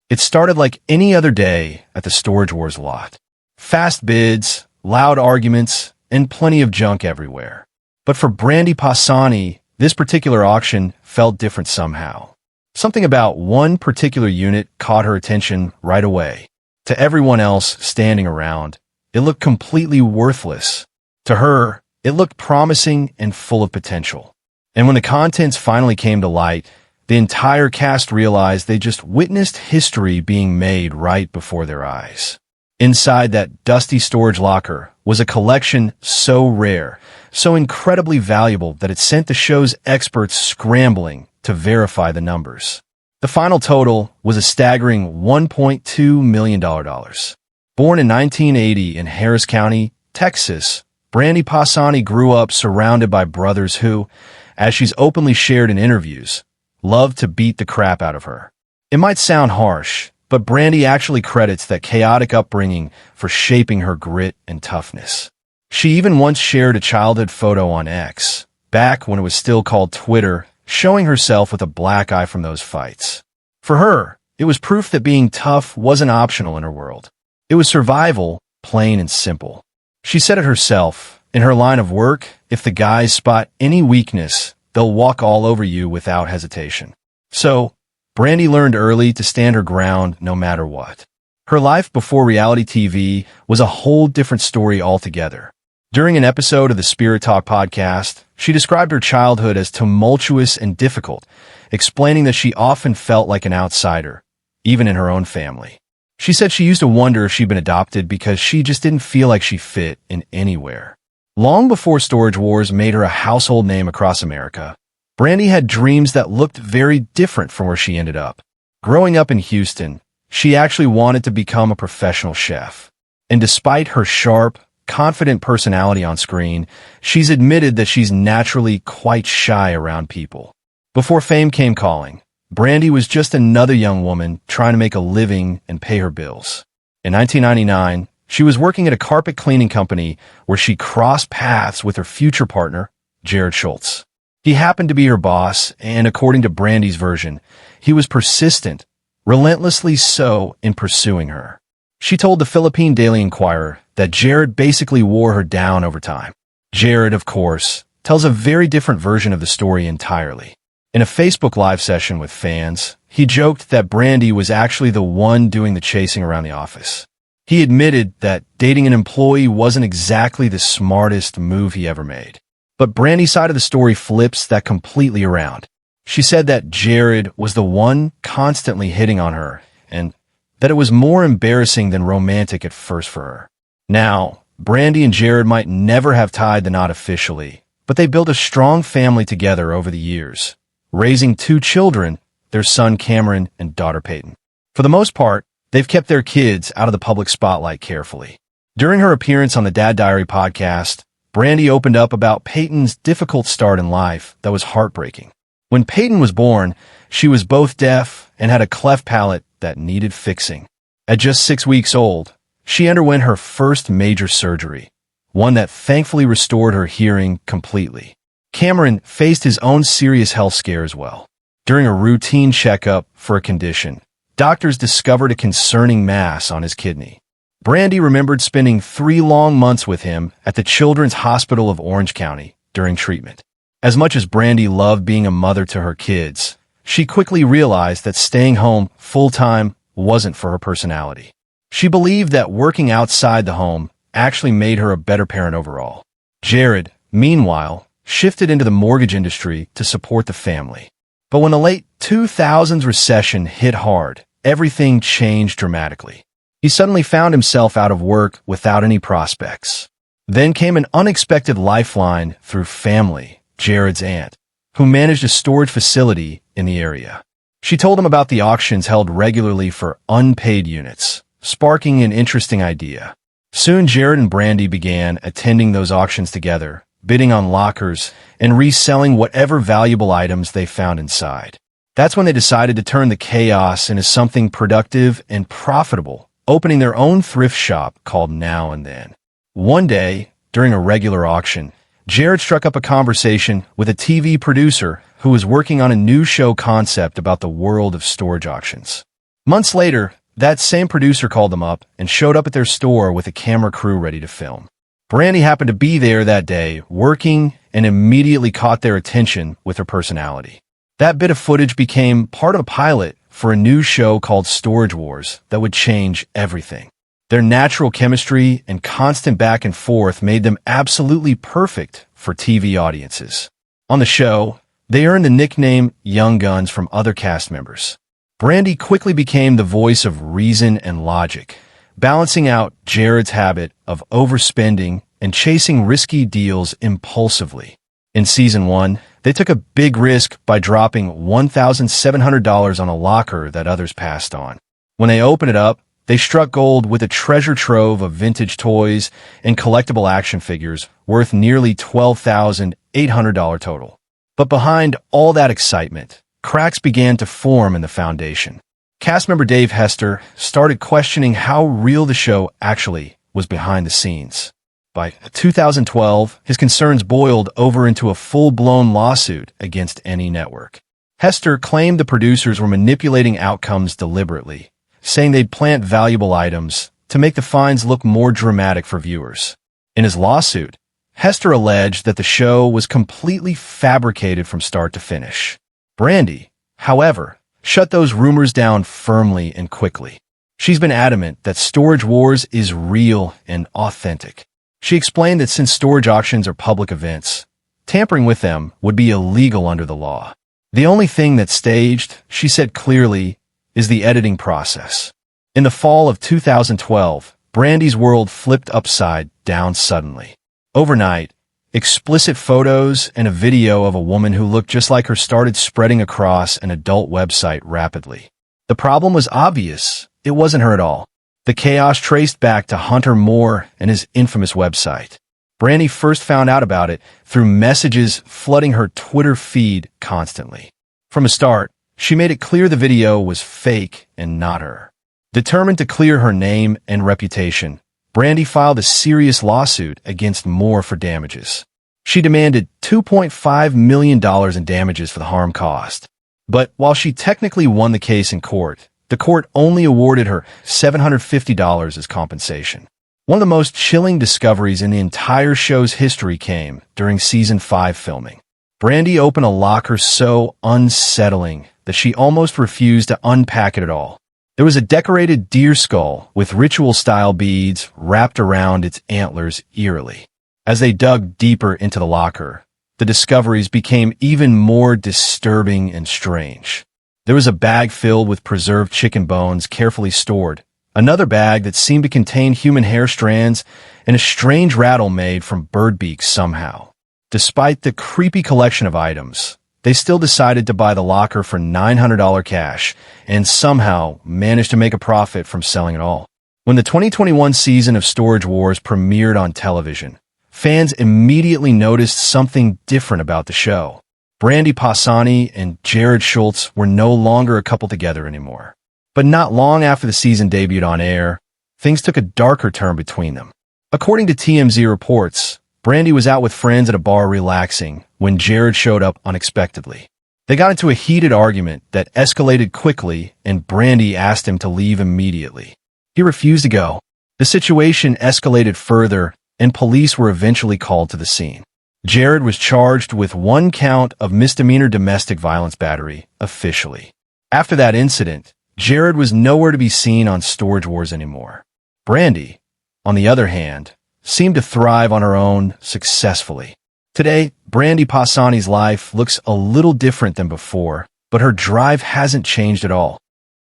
It started like any other day at the Storage Wars lot. Fast bids, loud arguments, and plenty of junk everywhere. But for Brandy Passante, this particular auction felt different somehow. Something about one particular unit caught her attention right away. To everyone else standing around, it looked completely worthless. To her, it looked promising and full of potential. And when the contents finally came to light, the entire cast realized they just witnessed history being made right before their eyes. Inside that dusty storage locker was a collection so rare, so incredibly valuable that it sent the show's experts scrambling to verify the numbers. The final total was a staggering $1.2 million. Born in 1980 in Harris County, Texas, Brandy Passante grew up surrounded by brothers who, as she's openly shared in interviews, loved to beat the crap out of her. It might sound harsh, but Brandy actually credits that chaotic upbringing for shaping her grit and toughness. She even once shared a childhood photo on X, back when it was still called Twitter, showing herself with a black eye from those fights. For her, it was proof that being tough wasn't optional in her world. It was survival, plain and simple. She said it herself, in her line of work, if the guys spot any weakness, they'll walk all over you without hesitation. So, Brandy learned early to stand her ground no matter what. Her life before reality TV was a whole different story altogether. During an episode of the Spirit Talk podcast, she described her childhood as tumultuous and difficult, explaining that she often felt like an outsider, even in her own family. She said she used to wonder if she'd been adopted because she just didn't feel like she fit in anywhere. Long before Storage Wars made her a household name across America, Brandy had dreams that looked very different from where she ended up. Growing up in Houston, she actually wanted to become a professional chef. And despite her sharp, confident personality on screen, she's admitted that she's naturally quite shy around people. Before fame came calling, Brandy was just another young woman trying to make a living and pay her bills. In 1999, she was working at a carpet cleaning company where she crossed paths with her future partner, Jared Schultz. He happened to be her boss, and according to Brandy's version, he was persistent, relentlessly so in pursuing her. She told the Philippine Daily Inquirer that Jared basically wore her down over time. Jared, of course, tells a very different version of the story entirely. In a Facebook Live session with fans, he joked that Brandy was actually the one doing the chasing around the office. He admitted that dating an employee wasn't exactly the smartest move he ever made. But Brandy's side of the story flips that completely around. She said that Jared was the one constantly hitting on her, and that it was more embarrassing than romantic at first for her. Now, Brandy and Jared might never have tied the knot officially, but they built a strong family together over the years, raising 2 children, their son Cameron and daughter Peyton. For the most part, they've kept their kids out of the public spotlight carefully. During her appearance on the Dad Diary podcast, Brandy opened up about Peyton's difficult start in life that was heartbreaking. When Peyton was born, she was both deaf and had a cleft palate that needed fixing. At just 6 weeks old, she underwent her first major surgery, one that thankfully restored her hearing completely. Cameron faced his own serious health scare as well. During a routine checkup for a condition, doctors discovered a concerning mass on his kidney. Brandy remembered spending 3 long months with him at the Children's Hospital of Orange County during treatment. As much as Brandy loved being a mother to her kids, she quickly realized that staying home full-time wasn't for her personality. She believed that working outside the home actually made her a better parent overall. Jared, meanwhile, shifted into the mortgage industry to support the family. But when the late 2000s recession hit hard, everything changed dramatically. He suddenly found himself out of work without any prospects. Then came an unexpected lifeline through family, Jared's aunt, who managed a storage facility in the area. She told him about the auctions held regularly for unpaid units, sparking an interesting idea. Soon Jared and Brandy began attending those auctions together, bidding on lockers and reselling whatever valuable items they found inside. That's when they decided to turn the chaos into something productive and profitable, opening their own thrift shop called Now and Then. One day, during a regular auction, Jared struck up a conversation with a TV producer who was working on a new show concept about the world of storage auctions. Months later, that same producer called them up and showed up at their store with a camera crew ready to film. Brandy happened to be there that day, working, and immediately caught their attention with her personality. That bit of footage became part of a pilot for a new show called Storage Wars that would change everything. Their natural chemistry and constant back and forth made them absolutely perfect for TV audiences. On the show, they earned the nickname Young Guns from other cast members. Brandy quickly became the voice of reason and logic, balancing out Jared's habit of overspending and chasing risky deals impulsively. In Season 1, they took a big risk by dropping $1,700 on a locker that others passed on. When they opened it up, they struck gold with a treasure trove of vintage toys and collectible action figures worth nearly $12,800 total. But behind all that excitement, cracks began to form in the foundation. Cast member Dave Hester started questioning how real the show actually was behind the scenes. By 2012, his concerns boiled over into a full-blown lawsuit against any network. Hester claimed the producers were manipulating outcomes deliberately, saying they'd plant valuable items to make the finds look more dramatic for viewers. In his lawsuit, Hester alleged that the show was completely fabricated from start to finish. Brandy, however, shut those rumors down firmly and quickly. She's been adamant that Storage Wars is real and authentic. She explained that since storage auctions are public events, tampering with them would be illegal under the law. The only thing that's staged, she said clearly, is the editing process. In the fall of 2012, Brandy's world flipped upside down suddenly. Overnight, explicit photos and a video of a woman who looked just like her started spreading across an adult website rapidly. The problem was obvious. It wasn't her at all. The chaos traced back to Hunter Moore and his infamous website. Brandy first found out about it through messages flooding her Twitter feed constantly. From the start, she made it clear the video was fake and not her. Determined to clear her name and reputation, Brandy filed a serious lawsuit against Moore for damages. She demanded $2.5 million in damages for the harm caused. But while she technically won the case in court, the court only awarded her $750 as compensation. One of the most chilling discoveries in the entire show's history came during Season 5 filming. Brandy opened a locker so unsettling that she almost refused to unpack it at all. There was a decorated deer skull with ritual-style beads wrapped around its antlers eerily. As they dug deeper into the locker, the discoveries became even more disturbing and strange. There was a bag filled with preserved chicken bones carefully stored, another bag that seemed to contain human hair strands, and a strange rattle made from bird beaks somehow. Despite the creepy collection of items, they still decided to buy the locker for $900 cash and somehow managed to make a profit from selling it all. When the 2021 season of Storage Wars premiered on television, fans immediately noticed something different about the show. Brandy Passante and Jared Schultz were no longer a couple together anymore. But not long after the season debuted on air, things took a darker turn between them. According to TMZ reports, Brandy was out with friends at a bar relaxing when Jared showed up unexpectedly. They got into a heated argument that escalated quickly, and Brandy asked him to leave immediately. He refused to go. The situation escalated further, and police were eventually called to the scene. Jared was charged with 1 count of misdemeanor domestic violence battery, officially. After that incident, Jared was nowhere to be seen on Storage Wars anymore. Brandy, on the other hand, seemed to thrive on her own successfully. Today, Brandy Passante's life looks a little different than before, but her drive hasn't changed at all.